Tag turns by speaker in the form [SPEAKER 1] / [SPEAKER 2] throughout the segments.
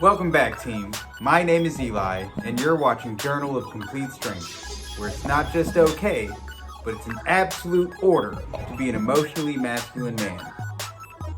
[SPEAKER 1] Welcome back, team. My name is Eli, and you're watching Journal of Complete Strength, where it's not just okay, but it's an absolute order to be an emotionally masculine man.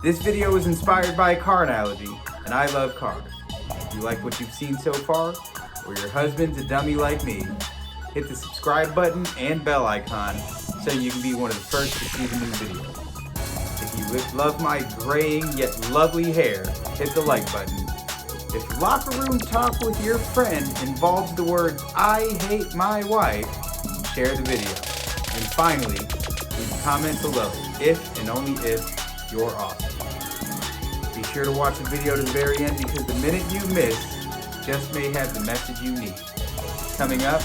[SPEAKER 1] This video is inspired by a car analogy, and I love cars. If you like what you've seen so far, or your husband's a dummy like me, hit the subscribe button and bell icon so you can be one of the first to see the new video. If you love my graying yet lovely hair, hit the like button. If locker room talk with your friend involves the words, "I hate my wife," share the video. And finally, leave a comment below if and only if you're awesome. Be sure to watch the video to the very end because the minute you miss just may have the message you need. Coming up,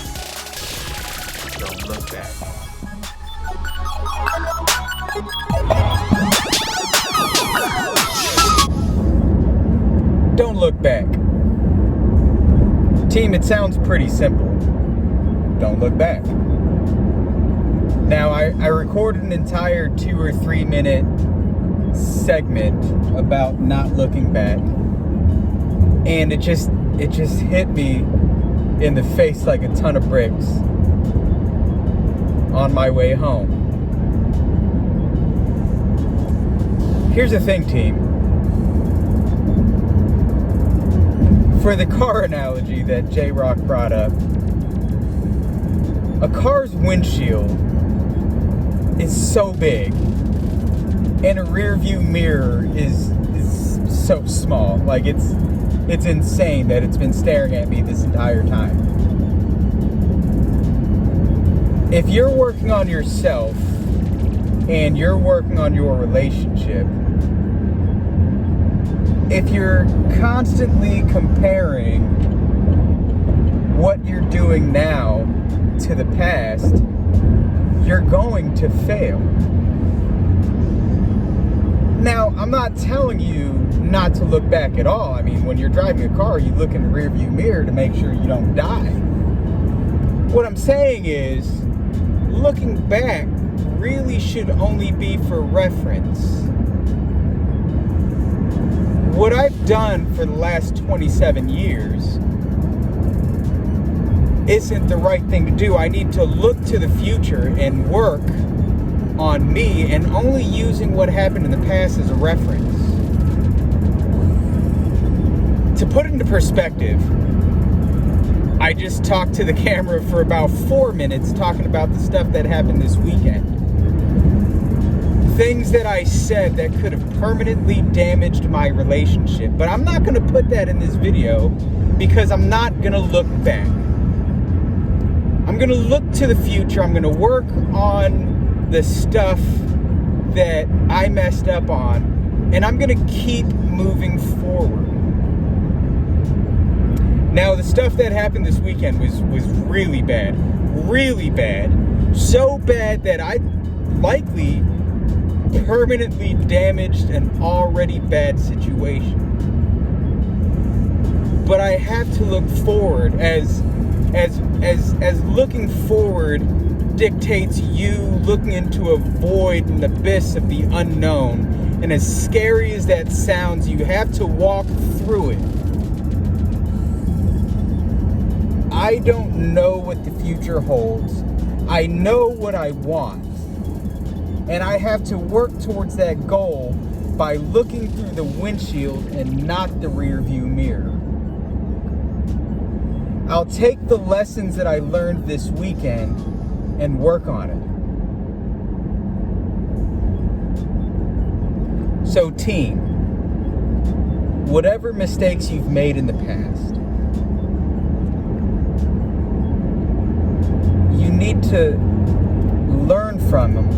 [SPEAKER 1] don't look back. Don't look back. Team, it sounds pretty simple. Don't look back. Now, I recorded an entire 2 or 3 minute segment about not looking back, and it just hit me in the face like a ton of bricks on my way home. Here's the thing, team. For the car analogy that J-Rock brought up, a car's windshield is so big, and a rear view mirror is so small. Like, it's insane that it's been staring at me this entire time. If you're working on yourself and you're working on your relationship, if you're constantly comparing what you're doing now to the past, you're going to fail. Now, I'm not telling you not to look back at all. I mean, when you're driving a car, you look in the rearview mirror to make sure you don't die. What I'm saying is, looking back really should only be for reference. What I've done for the last 27 years isn't the right thing to do. I need to look to the future and work on me, and only using what happened in the past as a reference. To put it into perspective, I just talked to the camera for about 4 minutes talking about the stuff that happened this weekend. Things that I said that could have permanently damaged my relationship. But I'm not going to put that in this video because I'm not going to look back. I'm going to look to the future. I'm going to work on the stuff that I messed up on, and I'm going to keep moving forward. Now, the stuff that happened this weekend was really bad. Really bad. So bad that I likely permanently damaged an already bad situation. But I have to look forward as looking forward dictates you looking into a void, an abyss of the unknown. And as scary as that sounds, you have to walk through it. I don't know what the future holds. I know what I want. And I have to work towards that goal by looking through the windshield and not the rear view mirror. I'll take the lessons that I learned this weekend and work on it. So, team, whatever mistakes you've made in the past, you need to learn from them,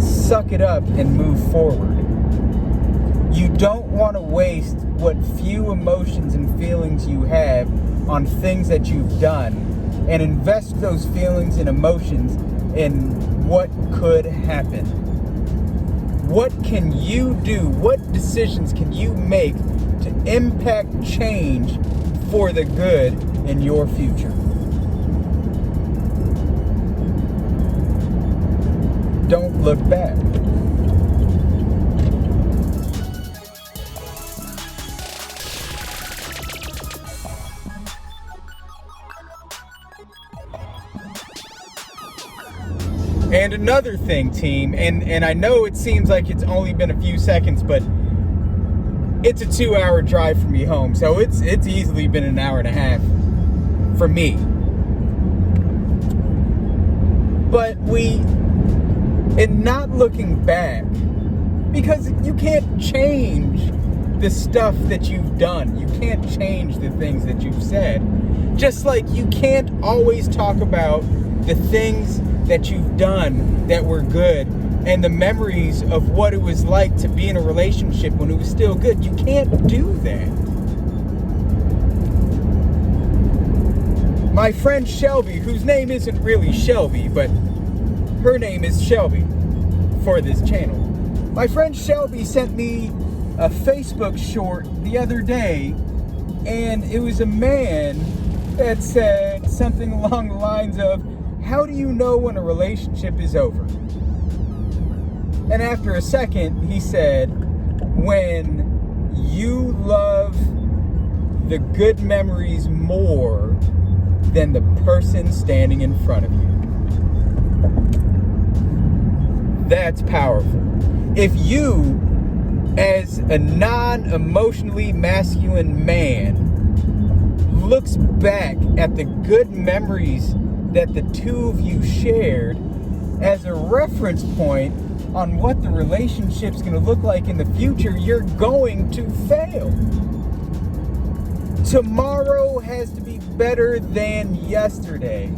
[SPEAKER 1] suck it up, and move forward. You don't want to waste what few emotions and feelings you have on things that you've done, and invest those feelings and emotions in what could happen. What can you do? What decisions can you make to impact change for the good in your future? Don't look back. And another thing, team, and I know it seems like it's only been a few seconds, but it's a 2-hour drive for me home, so it's easily been an hour and a half for me. But in not looking back, because you can't change the stuff that you've done. You can't change the things that you've said. Just like you can't always talk about the things that you've done that were good and the memories of what it was like to be in a relationship when it was still good. You can't do that. My friend Shelby, whose name isn't really Shelby, but her name is Shelby for this channel. My friend Shelby sent me a Facebook short the other day, and it was a man that said something along the lines of, how do you know when a relationship is over? And after a second, he said, when you love the good memories more than the person standing in front of you. That's powerful. If you, as a non-emotionally masculine man, looks back at the good memories that the two of you shared as a reference point on what the relationship's going to look like in the future, you're going to fail. Tomorrow has to be better than yesterday.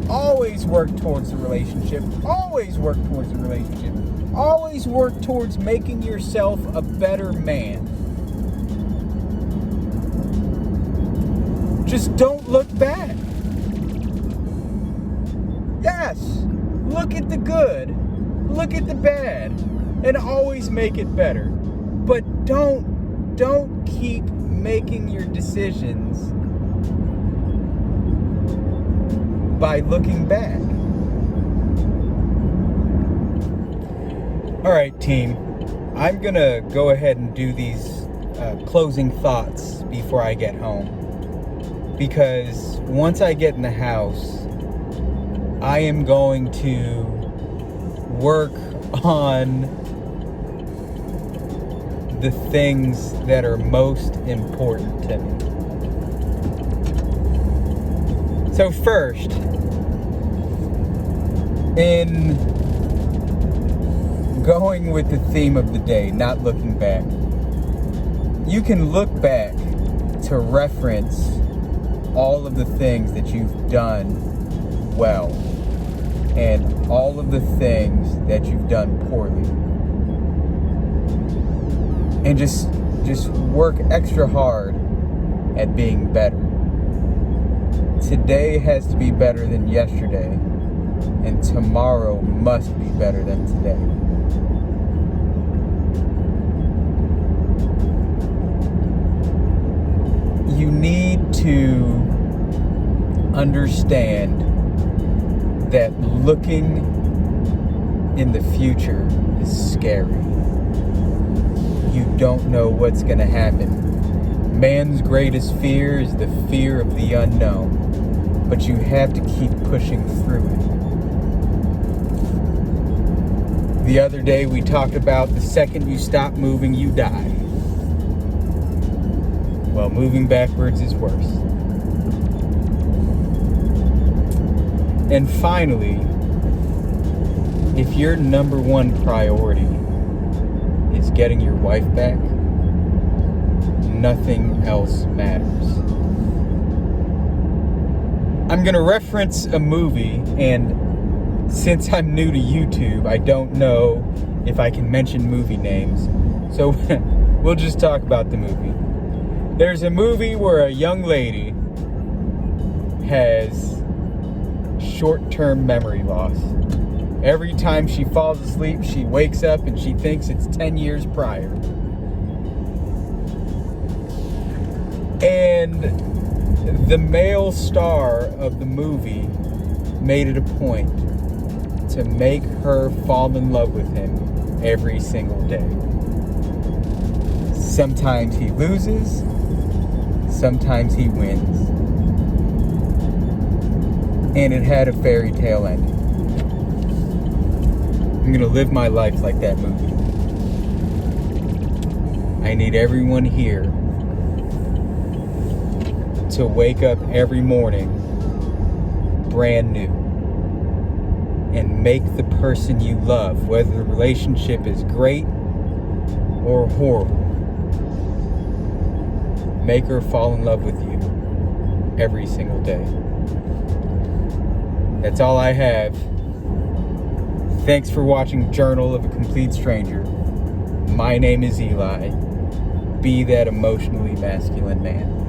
[SPEAKER 1] Always work towards the relationship. Always work towards the relationship. Always work towards making yourself a better man. Just don't look back. Yes, look at the good, look at the bad, and always make it better. But don't keep making your decisions by looking back. All right, team, I'm gonna go ahead and do these closing thoughts before I get home. Because once I get in the house, I am going to work on the things that are most important to me. So first, in going with the theme of the day, not looking back, you can look back to reference all of the things that you've done well and all of the things that you've done poorly, and just work extra hard at being better. Today has to be better than yesterday, and tomorrow must be better than today. You need to understand that looking in the future is scary. You don't know what's going to happen. Man's greatest fear is the fear of the unknown, but you have to keep pushing through it. The other day we talked about the second you stop moving, you die. Well, moving backwards is worse. And finally, if your number one priority is getting your wife back, nothing else matters. I'm going to reference a movie, and since I'm new to YouTube, I don't know if I can mention movie names, so we'll just talk about the movie. There's a movie where a young lady has short-term memory loss. Every time she falls asleep, she wakes up and she thinks it's 10 years prior. And the male star of the movie made it a point to make her fall in love with him every single day. Sometimes he loses, sometimes he wins. and it had a fairy tale ending. I'm gonna live my life like that movie. I need everyone here to wake up every morning brand new and make the person you love, whether the relationship is great or horrible, make her fall in love with you every single day. That's all I have. Thanks for watching Journal of a Complete Stranger. My name is Eli. Be that emotionally masculine man.